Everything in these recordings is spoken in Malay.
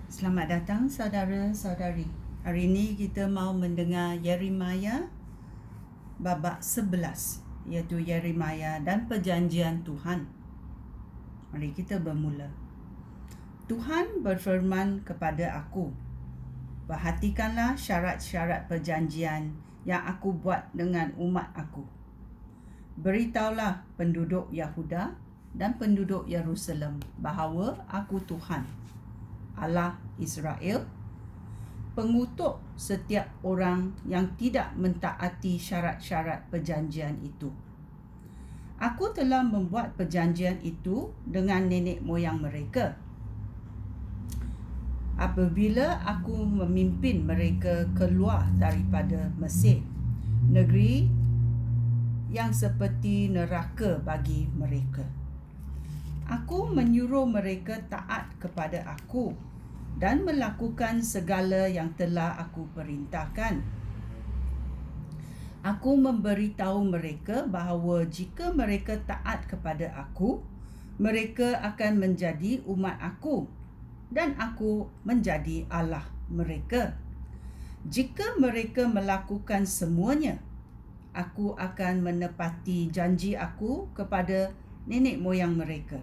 Selamat datang saudara-saudari. Hari ini kita mau mendengar Yeremia babak 11, iaitu Yeremia dan Perjanjian Tuhan. Mari kita bermula. Tuhan berfirman kepada aku, perhatikanlah syarat-syarat perjanjian yang aku buat dengan umat aku. Beritahulah penduduk Yahuda dan penduduk Yerusalem bahawa aku Tuhan, Allah Israel, pengutuk setiap orang yang tidak mentaati syarat-syarat perjanjian itu. Aku telah membuat perjanjian itu dengan nenek moyang mereka apabila aku memimpin mereka keluar daripada Mesir, negeri yang seperti neraka bagi mereka. Aku menyuruh mereka taat kepada aku dan melakukan segala yang telah aku perintahkan. Aku memberitahu mereka bahawa jika mereka taat kepada aku, mereka akan menjadi umat aku dan aku menjadi Allah mereka. Jika mereka melakukan semuanya, aku akan menepati janji aku kepada nenek moyang mereka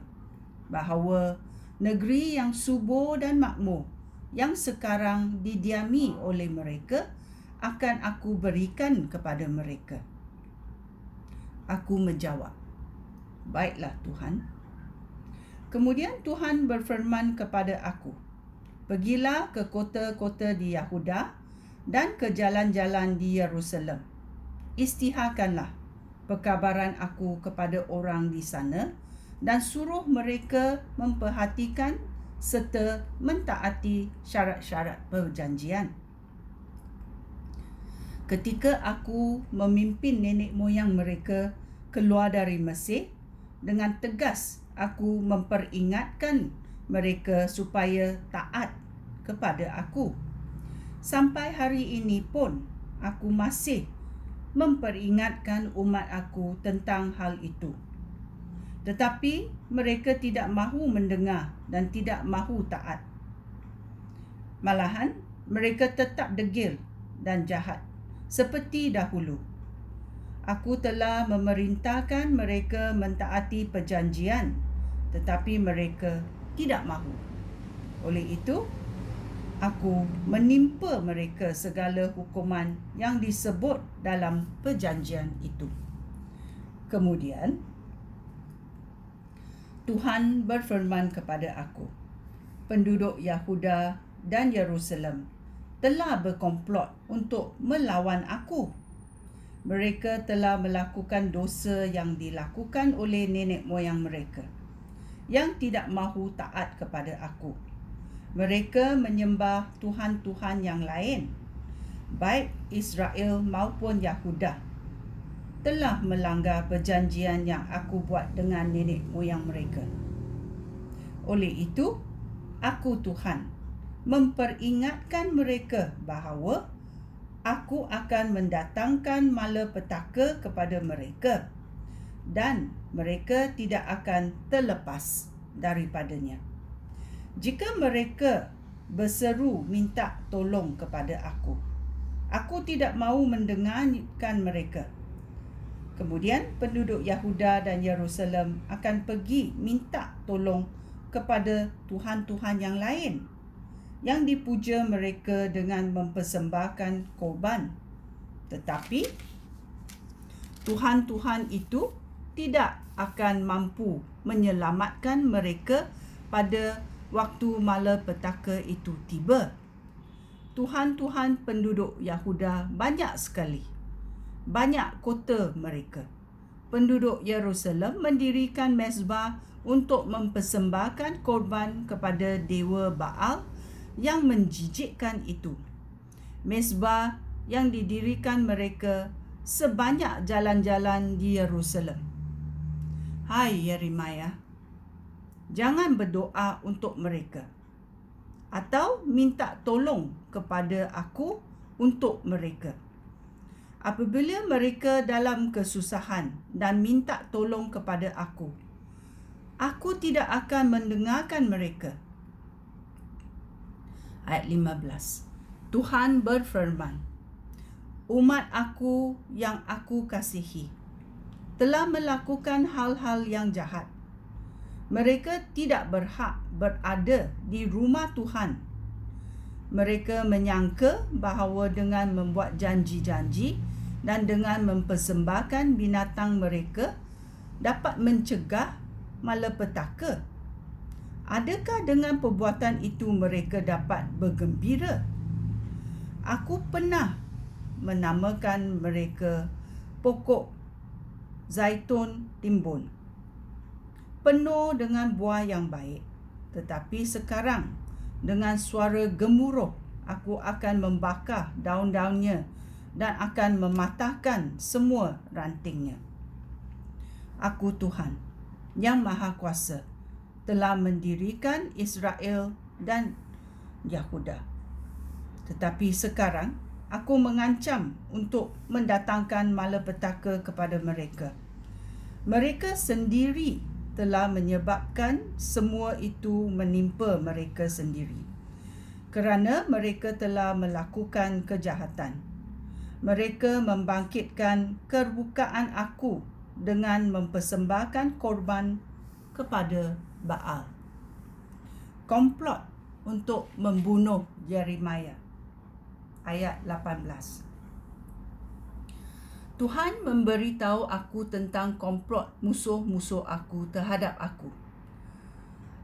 bahawa negeri yang subur dan makmur yang sekarang didiami oleh mereka akan aku berikan kepada mereka. Aku menjawab, baiklah Tuhan. Kemudian Tuhan berfirman kepada aku, pergilah ke kota-kota di Yahuda dan ke jalan-jalan di Yerusalem. Isytiharkanlah perkabaran aku kepada orang di sana dan suruh mereka memperhatikan serta mentaati syarat-syarat perjanjian. Ketika aku memimpin nenek moyang mereka keluar dari Mesir, dengan tegas aku memperingatkan mereka supaya taat kepada aku. Sampai hari ini pun aku masih memperingatkan umat aku tentang hal itu. Tetapi mereka tidak mahu mendengar dan tidak mahu taat. Malahan mereka tetap degil dan jahat seperti dahulu. Aku telah memerintahkan mereka mentaati perjanjian, tetapi mereka tidak mahu. Oleh itu, aku menimpa mereka segala hukuman yang disebut dalam perjanjian itu. Kemudian, Tuhan berfirman kepada aku, penduduk Yahuda dan Yerusalem telah berkomplot untuk melawan aku. Mereka telah melakukan dosa yang dilakukan oleh nenek moyang mereka, yang tidak mahu taat kepada aku. Mereka menyembah tuhan-tuhan yang lain, baik Israel maupun Yahuda telah melanggar perjanjian yang aku buat dengan nenek moyang mereka. Oleh itu, aku Tuhan memperingatkan mereka bahawa aku akan mendatangkan malapetaka kepada mereka dan mereka tidak akan terlepas daripadanya. Jika mereka berseru minta tolong kepada aku tidak mahu mendengarkan mereka. Kemudian penduduk Yahuda dan Yerusalem akan pergi minta tolong kepada tuhan-tuhan yang lain yang dipuja mereka dengan mempersembahkan korban. Tetapi tuhan-tuhan itu tidak akan mampu menyelamatkan mereka pada waktu malapetaka itu tiba. Tuhan-tuhan penduduk Yahuda banyak sekali. Banyak kota mereka. Penduduk Yerusalem mendirikan mezbah untuk mempersembahkan korban kepada dewa Baal yang menjijikkan itu. Mezbah yang didirikan mereka sebanyak jalan-jalan di Yerusalem. Hai Yeremia, jangan berdoa untuk mereka atau minta tolong kepada aku untuk mereka. Apabila mereka dalam kesusahan dan minta tolong kepada aku tidak akan mendengarkan mereka. Ayat 15. Tuhan berfirman, umat aku yang aku kasihi telah melakukan hal-hal yang jahat. Mereka tidak berhak berada di rumah Tuhan. Mereka menyangka bahawa dengan membuat janji-janji dan dengan mempersembahkan binatang mereka dapat mencegah malapetaka. Adakah dengan perbuatan itu mereka dapat bergembira? Aku pernah menamakan mereka pokok zaitun timbun, penuh dengan buah yang baik. Tetapi sekarang dengan suara gemuruh aku akan membakar daun-daunnya dan akan mematahkan semua rantingnya. Aku Tuhan yang Maha Kuasa telah mendirikan Israel dan Yahuda. Tetapi sekarang aku mengancam untuk mendatangkan malapetaka kepada mereka. Mereka sendiri telah menyebabkan semua itu menimpa mereka sendiri. Kerana mereka telah melakukan kejahatan. Mereka membangkitkan kebukaan aku dengan mempersembahkan korban kepada Baal. Komplot untuk membunuh Yeremia. Ayat 18. Tuhan memberitahu aku tentang komplot musuh-musuh aku terhadap aku.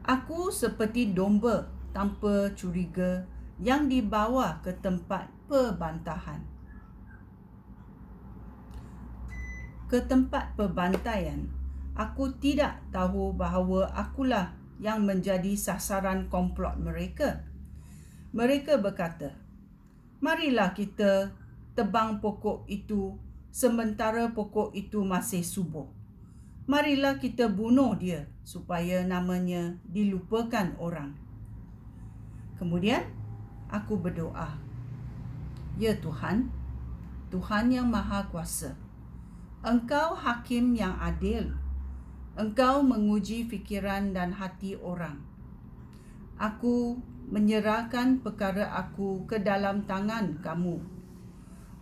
Aku seperti domba tanpa curiga yang dibawa ke tempat perbantahan. Ke tempat perbantaian, aku tidak tahu bahawa akulah yang menjadi sasaran komplot mereka. Mereka berkata, marilah kita tebang pokok itu sementara pokok itu masih subuh. Marilah kita bunuh dia supaya namanya dilupakan orang. Kemudian aku berdoa, ya Tuhan, Tuhan yang Maha Kuasa, Engkau hakim yang adil. Engkau menguji fikiran dan hati orang. Aku menyerahkan perkara aku ke dalam tangan kamu.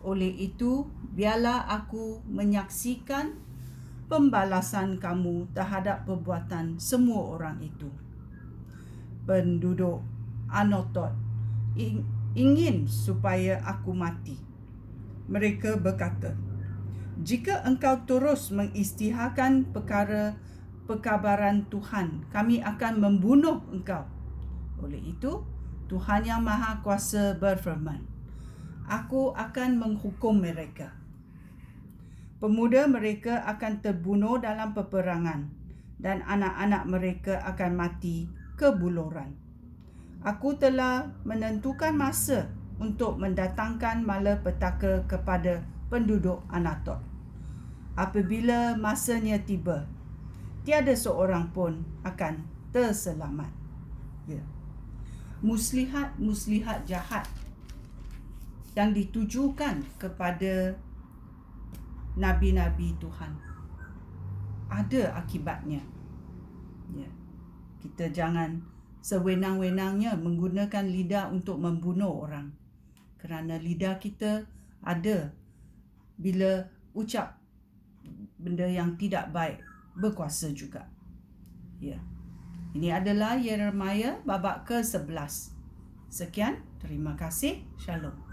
Oleh itu, biarlah aku menyaksikan pembalasan kamu terhadap perbuatan semua orang itu. Penduduk Anatot ingin supaya aku mati. Mereka berkata, jika engkau terus mengisytiharkan perkabaran Tuhan, kami akan membunuh engkau. Oleh itu, Tuhan yang Maha Kuasa berfirman, aku akan menghukum mereka. Pemuda mereka akan terbunuh dalam peperangan dan anak-anak mereka akan mati kebuluran. Aku telah menentukan masa untuk mendatangkan malapetaka kepada penduduk Anatot. Apabila masanya tiba, tiada seorang pun akan terselamat. Ya. Muslihat-muslihat jahat yang ditujukan kepada nabi-nabi Tuhan ada akibatnya. Ya. Kita jangan sewenang-wenangnya menggunakan lidah untuk membunuh orang. Kerana lidah kita ada bila ucap benda yang tidak baik berkuasa juga. Ya. Ini adalah Yeremia babak ke-11. Sekian, terima kasih. Shalom.